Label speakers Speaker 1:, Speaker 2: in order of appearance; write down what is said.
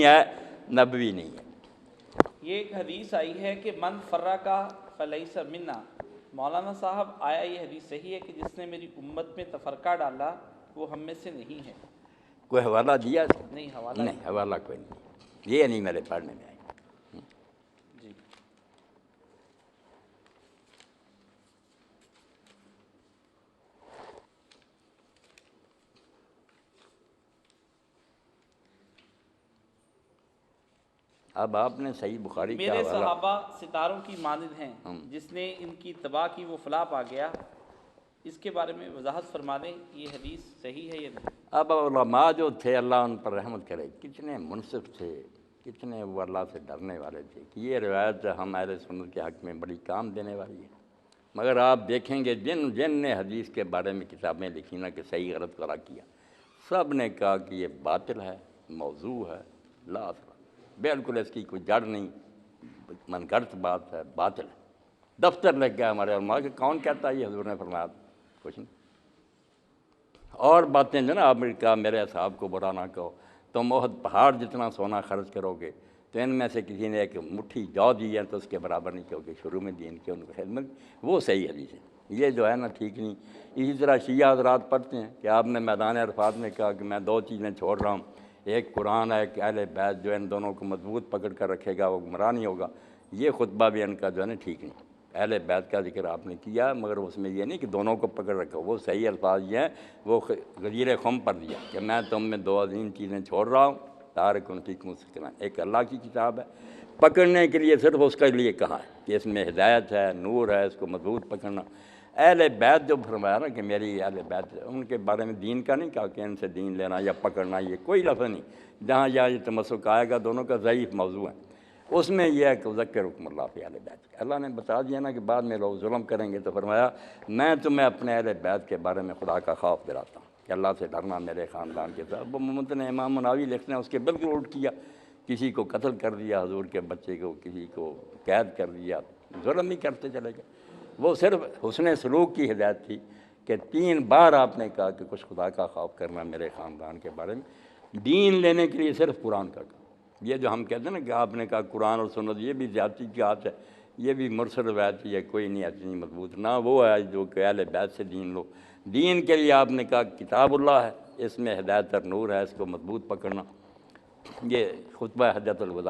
Speaker 1: ہے، نبوی نہیں ہے۔
Speaker 2: یہ ایک حدیث آئی ہے کہ من فرقہ فلیس منا، مولانا صاحب آیا یہ حدیث صحیح ہے کہ جس نے میری امت میں تفرقہ ڈالا وہ ہم میں سے نہیں ہے؟
Speaker 1: کوئی حوالہ دیا اس نے؟
Speaker 2: نہیں، حوالہ
Speaker 1: نہیں، حوالہ کوئی نہیں، یہ نہیں میرے پڑھنے میں آئی۔
Speaker 2: جی۔
Speaker 1: اب آپ نے صحیح بخاری کا
Speaker 2: میرے
Speaker 1: حوالہ،
Speaker 2: صحابہ ستاروں کی مانند ہیں، جس نے ان کی تباہ کی وہ فلاح پا گیا، اس کے بارے میں وضاحت فرما دیں، یہ حدیث صحیح ہے یا نہیں؟
Speaker 1: اب علماء جو تھے اللہ ان پر رحمت کرے، کتنے منصف تھے، کتنے وہ اللہ سے ڈرنے والے تھے کہ یہ روایت ہم اہل سنت کے حق میں بڑی کام دینے والی ہے۔ مگر آپ دیکھیں گے جن نے حدیث کے بارے میں کتابیں لکھی نا کہ صحیح غلط کرا کیا، سب نے کہا کہ یہ باطل ہے، موضوع ہے، لا اثر، بالکل اس کی کوئی جڑ نہیں، من گھڑت بات ہے، باطل ہے۔ دفتر لگ گیا ہمارے علماء کہ کون کہتا ہے یہ حضور نے فرمایا؟ کچھ نہیں۔ اور باتیں جو نا آپ نے کہا میرے اصحاب کو برا نہ کہو، تم احد پہاڑ جتنا سونا خرچ کرو گے تو ان میں سے کسی نے ایک مٹھی جو دی ہے تو اس کے برابر نہیں کہو گے شروع میں دین کی ان کو خدمت، وہ صحیح حدیث ہے۔ یہ جو ہے نا ٹھیک نہیں۔ اسی طرح شیعہ حضرات پڑھتے ہیں کہ آپ نے میدان عرفات میں کہا کہ میں دو چیزیں چھوڑ رہا ہوں، ایک قرآن ہے، ایک اہل بیت جو ان دونوں کو مضبوط پکڑ کر رکھے گا وہ گمراہ نہیں ہوگا۔ یہ خطبہ بھی ان کا جو ہے نا ٹھیک نہیں۔ اہل بیت کا ذکر آپ نے کیا مگر اس میں یہ نہیں کہ دونوں کو پکڑ رکھو، وہ صحیح الفاظ یہ ہیں، وہ غدیر خم پر دیا کہ میں تم میں دو عظیم چیزیں چھوڑ رہا ہوں، تارکن فیکم السکینہ، ایک اللہ کی کتاب ہے پکڑنے کے لیے، صرف اس کے لیے کہا ہے کہ اس میں ہدایت ہے، نور ہے، اس کو مضبوط پکڑنا۔ اہل بیت جو فرمایا نا کہ میری اہل بیت، ان کے بارے میں دین کا نہیں کہا کہ ان سے دین لینا یا پکڑنا، یہ کوئی لفظ نہیں۔ جہاں یہ تمسک آئے گا دونوں کا ضعیف موضوع ہے، اس میں یہ ہے کہ ذکرکم اللہ فی اہل بیت۔ اللہ نے بتا دیا نا کہ بعد میں لوگ ظلم کریں گے تو فرمایا میں تمہیں اپنے اہل بیت کے بارے میں خدا کا خوف دلاتا ہوں کہ اللہ سے ڈرنا میرے خاندان کے ساتھ۔ وہ ممتن امام مناوی لکھتے ہیں اس کے بالکل الٹ کیا، کسی کو قتل کر دیا حضور کے بچے کو، کسی کو قید کر دیا، ظلم ہی کرتے چلے گئے۔ وہ صرف حسن سلوک کی ہدایت تھی کہ 3 بار آپ نے کہا کہ کچھ خدا کا خوف کرنا میرے خاندان کے بارے میں، دین لینے کے لیے صرف قرآن کا کہا۔ یہ جو ہم کہتے ہیں نا کہ آپ نے کہا قرآن اور سنت، یہ بھی زیادتی کی بات ہے، یہ بھی مرسل روایت ہے، کوئی نہیں اتنی مضبوط، نہ وہ ہے جو کہ اہل بیت سے دین لو۔ دین کے لیے آپ نے کہا کتاب اللہ ہے، اس میں ہدایت اور نور ہے، اس کو مضبوط پکڑنا۔ یہ خطبہ حجۃ الوداع